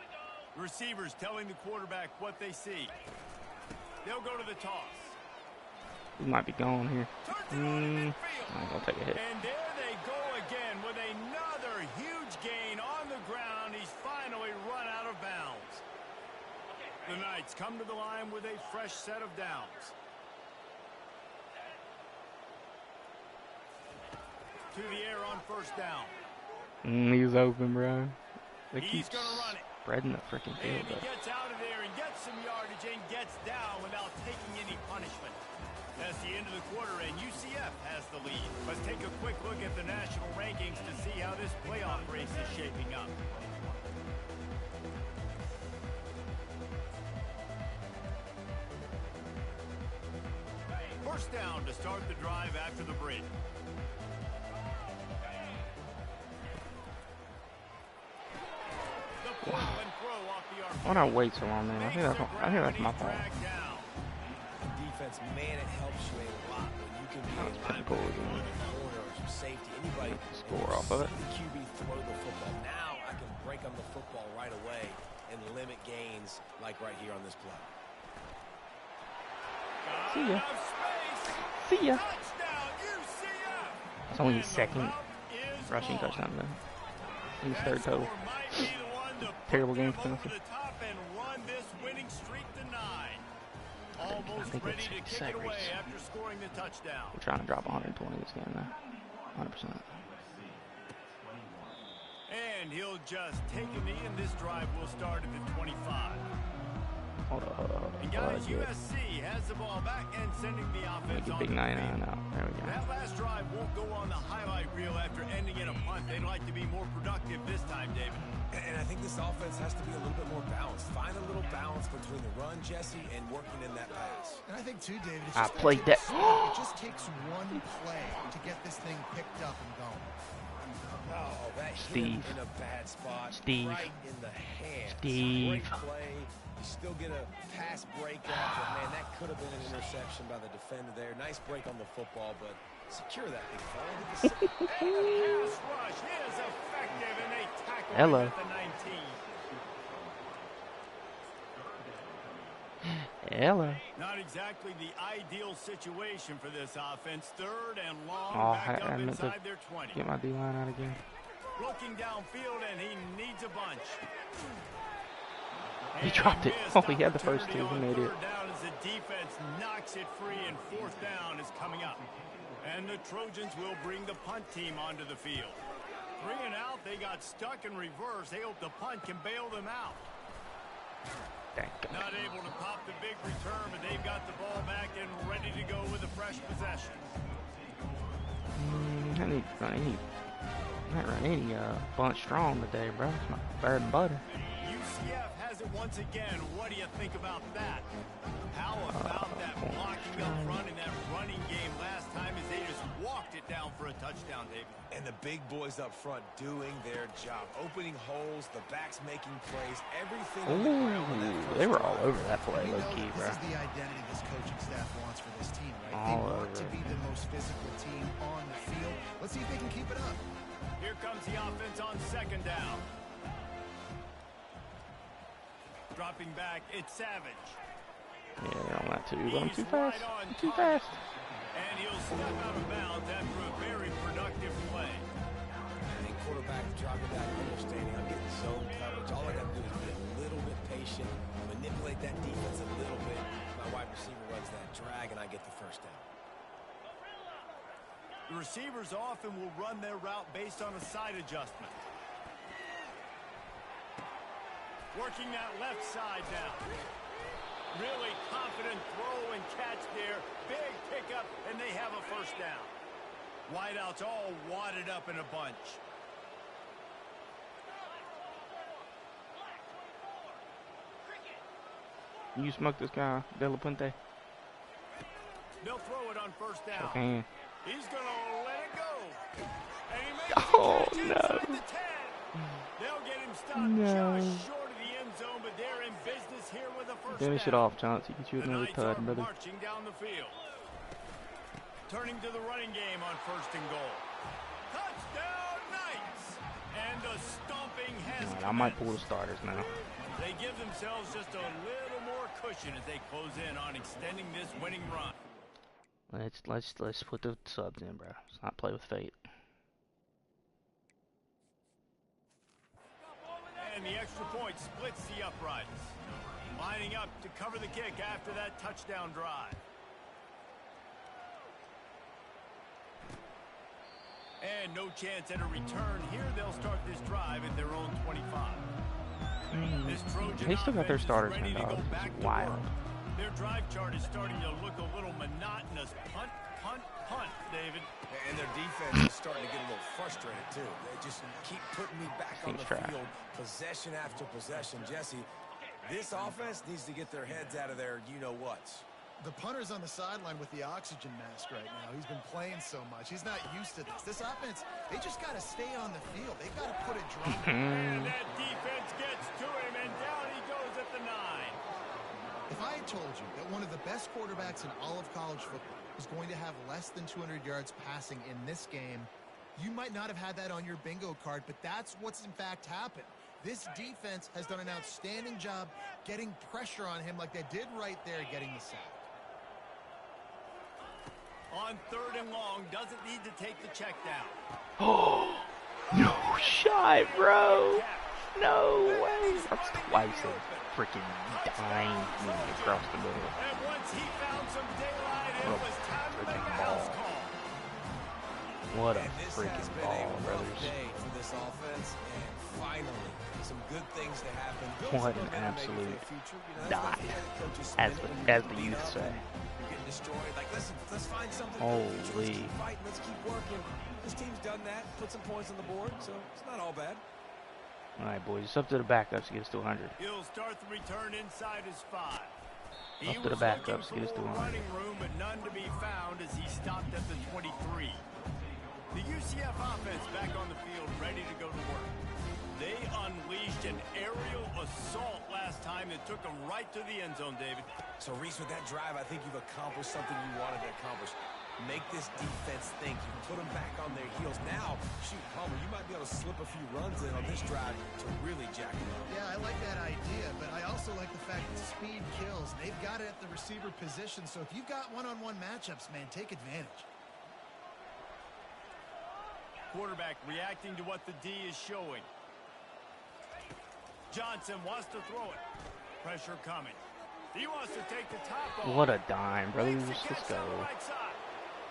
Receivers telling the quarterback what they see. They'll go to the toss. We might be going here. Turns it on in I midfield. ain't gonna take a hit. And there they go The Knights come to the line with a fresh set of downs. To the air on first down. He's open, bro. They keep He's gonna run it. spreading the freaking field And he up. gets out of there and gets some yardage and gets down without taking any punishment. That's the end of the quarter, and UCF has the lead. Let's take a quick look at the national rankings to see how this playoff race is shaping up. First down to start the drive after the break. The pull and throw off the arc. Why not wait so long, man? I think that's my fault. Defense, man, it helps you a lot when you can be That was pretty cool, isn't it? corner or some safety. Anybody Score off of it. The QB throw the football. Now I can break on the football right away and limit gains like right here on this play. See ya. Enough space. See ya. Touchdown, UCF. That's only And his the second route is rushing on. touchdown, though. And his That third total. score might be the one to Terrible put game them for over Tennessee. the top and run this winning streak to 9. I Almost think ready it's to kick sack it away race. after scoring the touchdown. We're trying to drop 120 this game, though. 100%. And he'll just take a knee, and this drive will start at the 25. Hold up. And guys, USC has the ball back and sending the offense Make a on big the 99 field. out. There we go. That last drive won't go on the highlight reel after ending in a punt. They'd like to be more productive this time, David. And I think this offense has to be a little bit more balanced. Find a little balance between the run, Jesse, and working in that pass. And I think too, David, it's I just played gonna that. take a step. It just takes one play to get this thing picked up and going. Oh, that hit Steve. him in a bad spot. Steve. Right in the hands. Steve. Great play. You still get a pass breakup, but man, that could have been an interception by the defender there. Nice break on the football, but secure that big fella. And the pass rush is effective, and they tackle Hello. him at the 19. Hello. Not exactly the ideal situation for this offense. Third and long, Oh, back I up meant to inside their 20. get my D-line out again. Looking downfield, and he needs a bunch. He And dropped it. missed Oh, he had the first opportunity two. He on made it. third down as the defense knocks it free, and fourth down is coming up. And the Trojans will bring the punt team onto the field. 3 and out, they got stuck in reverse. They hope the punt can bail them out. Thank God. Not able to pop the big return, but they've got the ball back and ready to go with a fresh possession. I need any bunch strong today, bro. It's my bread and butter. UCF has it once again. What do you think about that? How about that blocking up front in that running game last time as they just walked it down for a touchdown, David? And the big boys up front doing their job. Opening holes, the backs making plays, everything on the ground on that Ooh, first they were drive. all over that play, We know low key, that bro. this is the identity this coaching staff wants for this team, right? All They want over to it. be the most physical team on the field. Let's see if they can keep it up. Here comes the offense on second down. Dropping back, it's Savage. Yeah, they're on that too, but I'm He's too fast. right on I'm too target. fast. And he'll step out of bounds after a very productive play. And quarterback dropping back, understanding I'm getting zone coverage. All I got to do is be a little bit patient, manipulate that defense a little bit. My wide receiver runs that drag, and I get the first down. The receivers often will run their route based on a side adjustment. Working that left side now. Really confident throw and catch there. Big pickup, and they have a first down. Wideouts all wadded up in a bunch. You smoke this guy, De La Puente. They'll throw it on first down. Shake hand. He's going to let it go. And he makes Oh, the catch no. inside the 10. They'll get him stopped No. just short of the end zone, but they're in business here with a first Finish it down. off, Chauncey. Get you The another Knights are tud, brother. marching down the field. Turning to the running game on first and goal. Touchdown, Knights! And the stomping has Alright, I might pull the commenced. starters now. They give themselves just a little more cushion as they close in on extending this winning run. Let's put the subs in, bro. Let's not play with fate. And the extra point splits the uprights. Lining up to cover the kick after that touchdown drive. And no chance at a return here. They'll start this drive at their own 25. This Trojan They still got their offense is starters, ready man, to go dog. back It's to wild. work. Their drive chart is starting to look a little monotonous. Punt, punt, punt, David. And their defense is starting to get a little frustrated, too. They just keep putting me back on the field, possession after possession. Jesse, this offense needs to get their heads out of their you-know-whats. The punter's on the sideline with the oxygen mask right now. He's been playing so much. He's not used to this. This offense, they just got to stay on the field. They got to put a drop. And that defense gets to him, and down he goes at the 9. If I had told you that one of the best quarterbacks in all of college football was going to have less than 200 yards passing in this game, you might not have had that on your bingo card, but that's what's in fact happened. This defense has done an outstanding job getting pressure on him like they did right there, getting the sack. On 3rd and long, doesn't need to take the check down. Oh, no shot, bro. No way. That's twice a freaking dime moving across the middle. And once he found some daylight, it What a was time to make freaking a house ball. call. What a And this has freaking been ball, a rough brothers. day for this offense, and finally, some good things to happen. What an Build some momentum maybe absolute for the future. You know, dot, that's the head coach's as spin the- when you're as the beat youth up say. and you're getting destroyed. Like, listen, let's find something. Holy. Let's keep fighting. Let's keep working. This team's done that. Put some points on the board, so it's not all bad. All right, boys. It's up to the backups to get us to 100. He'll start the return inside his 5. He Up to the was backups looking to get us for to more 100. running room, but none to be found as he stopped at the 23. The UCF offense back on the field, ready to go to work. They unleashed an aerial assault last time that took them right to the end zone, David. So, Reese, with that drive, I think you've accomplished something you wanted to accomplish. Make this defense think. You can put them back on their heels. Now, shoot, Palmer, you might be able to slip a few runs in on this drive to really jack them up. Yeah, I like that idea, but I also like the fact that speed kills. They've got it at the receiver position, so if you've got one-on-one matchups, man, take advantage. Quarterback reacting to what the D is showing. Johnson wants to throw it. Pressure coming. He wants to take the top off. What a dime, brothers. Makes the Let's catch go. on the right side.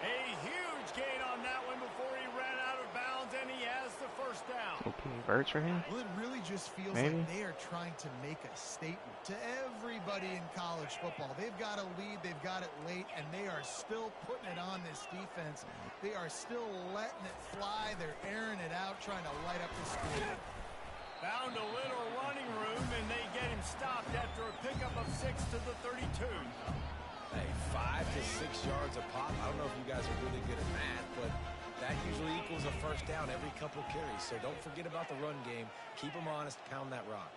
A huge gain on that one before he ran out of bounds, and he has the first down. Okay, Verts for him. Well, it really just feels Maybe. like they are trying to make a statement to everybody in college football. They've got a lead, they've got it late, and they are still putting it on this defense. They are still letting it fly. They're airing it out, trying to light up the score. Found a little running room, and they get him stopped after a pickup of 6 to the 32. Hey, 5 to 6 yards a pop. I don't know if you guys are really good at math, but that usually equals a first down every couple carries. So don't forget about the run game. Keep them honest. Pound that rock.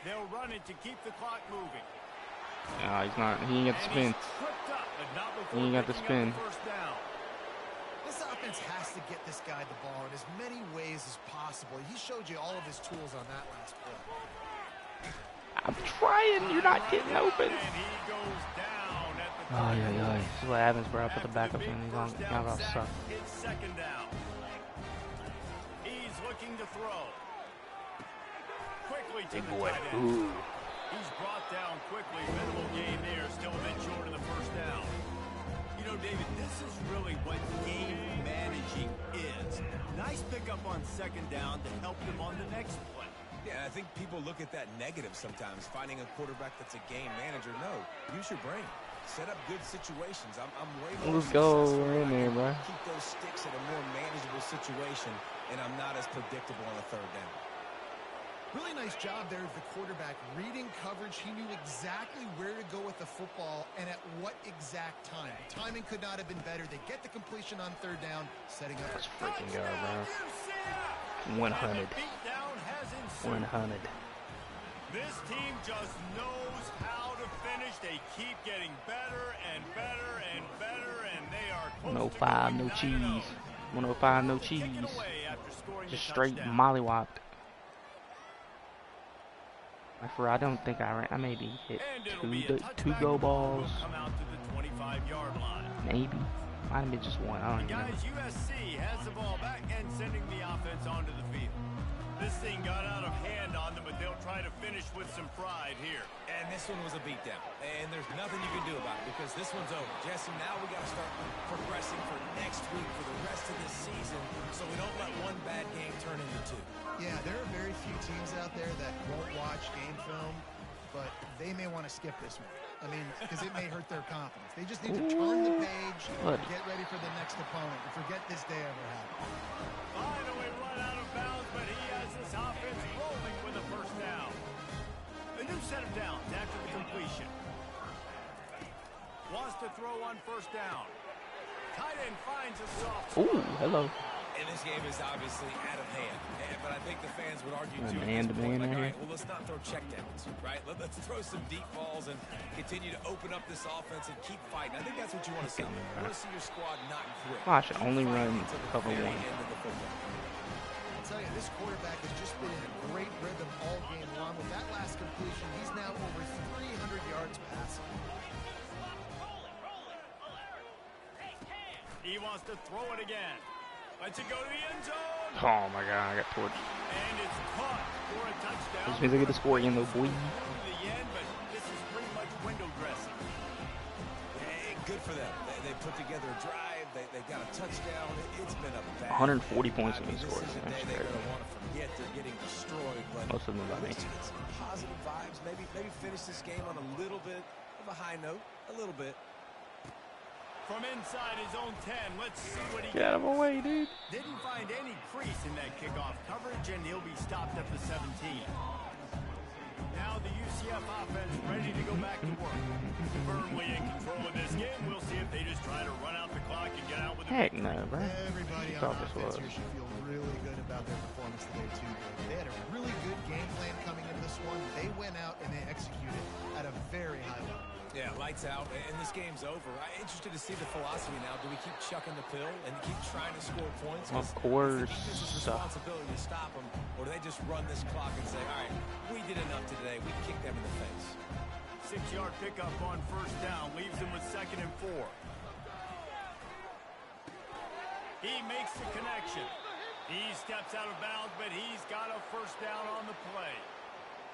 They'll run it to keep the clock moving. No, he's not. He ain't got the And spin. he's tripped up, but not before He ain't got the picking up spin. first down. This offense has to get this guy the ball in as many ways as possible. He showed you all of his tools on that last play. I'm trying. You're not getting open. And he goes down at the Oh, yeah. This is what happens, bro. I put the backups in. He's First not down gonna sack, suck. it's 2nd down. He's looking to throw. Quickly to Big the boy. tight end. Ooh. He's brought down quickly. Minimal gain there. Still a bit short of the first down. You know, David, this is really what game managing is. Nice pickup on 2nd down to help them on the next play. Yeah, I think people look at that negative sometimes, finding a quarterback that's a game manager. No, use your brain. Set up good situations. I'm way more Let's go. successful We're in when I there, can bro. keep those sticks at a more manageable situation, and I'm not as predictable on a 3rd down. Really nice job there of the quarterback reading coverage. He knew exactly where to go with the football and at what exact time. The timing could not have been better. They get the completion on 3rd down, setting up. Let's freaking go, bro. UCF! 100. And the beatdown has ensued. 100. This team just knows how to finish. They keep getting better and better and better, and they are close to 105, going no 9-0. cheese. 105, no Kick it cheese. away after scoring Just the straight touchdown. mollywopped. I don't think I ran. I maybe hit And it'll be a two touchback. go The ball will balls. come out to the 25-yard line. Maybe. Might have been just one. I don't And even know. guys, USC has the ball back and sending the offense onto the field. This thing got out of hand on them, but they'll try to finish with some pride here. And this one was a beatdown. And there's nothing you can do about it because this one's over. Jesse, now we got to start progressing for next week for the rest of this season so we don't let one bad game turn into two. Yeah, there are very few teams out there that won't watch game film, but they may want to skip this one. I mean, because it may hurt their confidence. They just need to turn the page and get ready for the next opponent and forget this day ever happened. Finally run out of bounds, but he has this offense rolling with a first down. A new set of downs after the completion. Wants to throw on first down. Tight end finds a soft spot. Ooh, hello. And this game is obviously out of hand. But I think the fans would argue, too, Man to man like, all here. right, well, let's not throw checkdowns, right? Let's throw some deep balls and continue to open up this offense and keep fighting. I think that's what you want to see. You want to see your squad not quit. I should only run cover one. I'll tell you, this quarterback has just been in a great rhythm all game long. With that last completion, he's now over 300 yards passing. He wants to throw it again. Lets it go to the end zone. Oh my God, I got torched. And it's caught for a touchdown. This means I get the score again, though, boy. To the end, but this is pretty much window dressing. Hey, good for them. They put together a drive. They got a touchdown. It's been a bad 140 points in the score. This is a day they're going to want to forget. They're getting destroyed. But Most of them about me. let's get some positive vibes. Maybe finish this game on a little bit of a high note. A little bit. From inside his own 10, let's see what he Get out of my way, dude. Didn't find any crease in that kickoff coverage, and he'll be stopped at the 17. Now the UCF offense ready to go back to work. Firmly in control of this game. We'll see if they just try to run out the clock and get out with a Heck no, bro. Everybody Thought on this offense was. here should feel really good about their performance today, too. They had a really good game plan coming into this one. They went out and they executed at a very high level. Yeah, lights out, and this game's over. I'm interested to see the philosophy now. Do we keep chucking the pill and keep trying to score points? Of course. It's the defense's responsibility to stop them, or do they just run this clock and say, all right, we did enough today. We kicked them in the face. 6-yard pickup on first down. Leaves them with 2nd and 4. He makes the connection. He steps out of bounds, but he's got a first down on the play.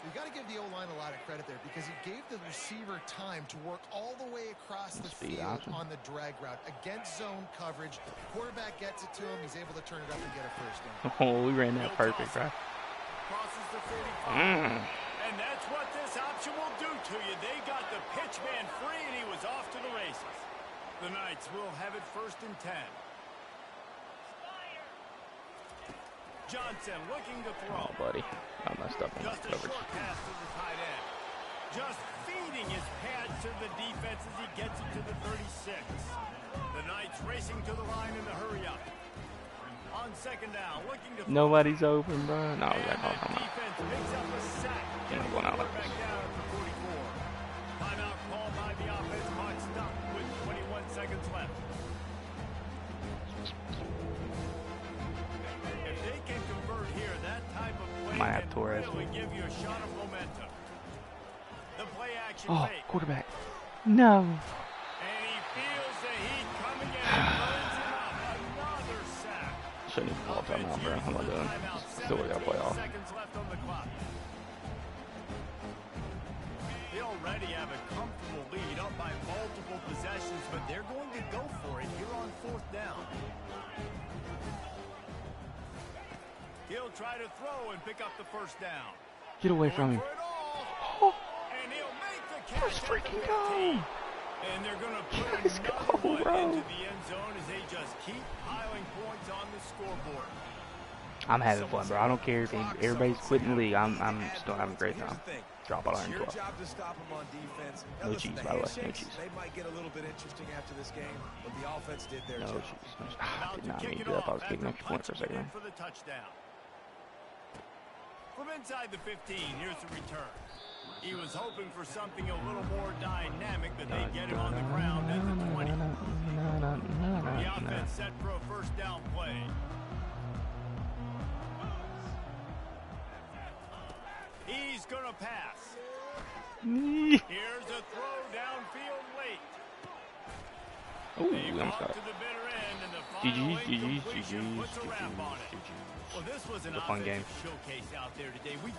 You've got to give the O-line a lot of credit there because he gave the receiver time to work all the way across the Speed field option. on the drag route against zone coverage. Quarterback gets it to him. He's able to turn it up and get a first down. Oh, we ran that perfect, right? Crosses the 45. And that's what this option will do to you. They got the pitch man free, and he was off to the races. The Knights will have it 1st and 10. Johnson looking to throw. Oh, buddy. I messed up on my Just a coverage. short pass to the tight end. Just feeding his pads to the defense as he gets it to the 36. The Knights racing to the line in the hurry up. On 2nd down, looking to throw. Nobody's open, bro. No, we got And called the timeout. defense picks up a sack. You're not going out like Back this. down at the 44. Timeout called by the offense. Clock stopped with 21 seconds left. If they can convert here, that type of play Might have can Torres. really give you a shot of momentum. The play action Oh, fake. quarterback. No. And he feels the heat coming in and burns him up. Another sack. Shouldn't even call timeout, bro. How am I doing? Still got to play off. Seconds left on the clock. They already have a comfortable lead up by multiple possessions, but they're going to go for it here on 4th down. He'll try to throw and pick up the first down. Get away from Going him. for it all. And he'll make the catch. Let's at the freaking 15. go. And they're going to put Let's another go, one bro. into the end zone as they just keep piling points on the scoreboard. I'm having fun, bro. I don't care if everybody's quitting the league. I'm still having a great time. Drop out It's your 112. job to stop them on defense. No Listen, cheese, the by the way. No handshakes, cheese. They might get a little bit interesting after this game, but the offense did their No, job. jeez. About I did to not kick mean it to do that. I was off kicking after extra point for a punching it second. in for the touchdown. From inside the 15, here's the return. He was hoping for something a little more dynamic, but they get him on the ground at the 20. The offense set for a first down play. He's going to pass. Here's a throw downfield late. Ooh, They we almost walk got to it. the bitter end, and the GG's, Incompletion GG's, puts a wrap on it. GG's. Well, this was an It's a fun game. offensive showcase out there today. We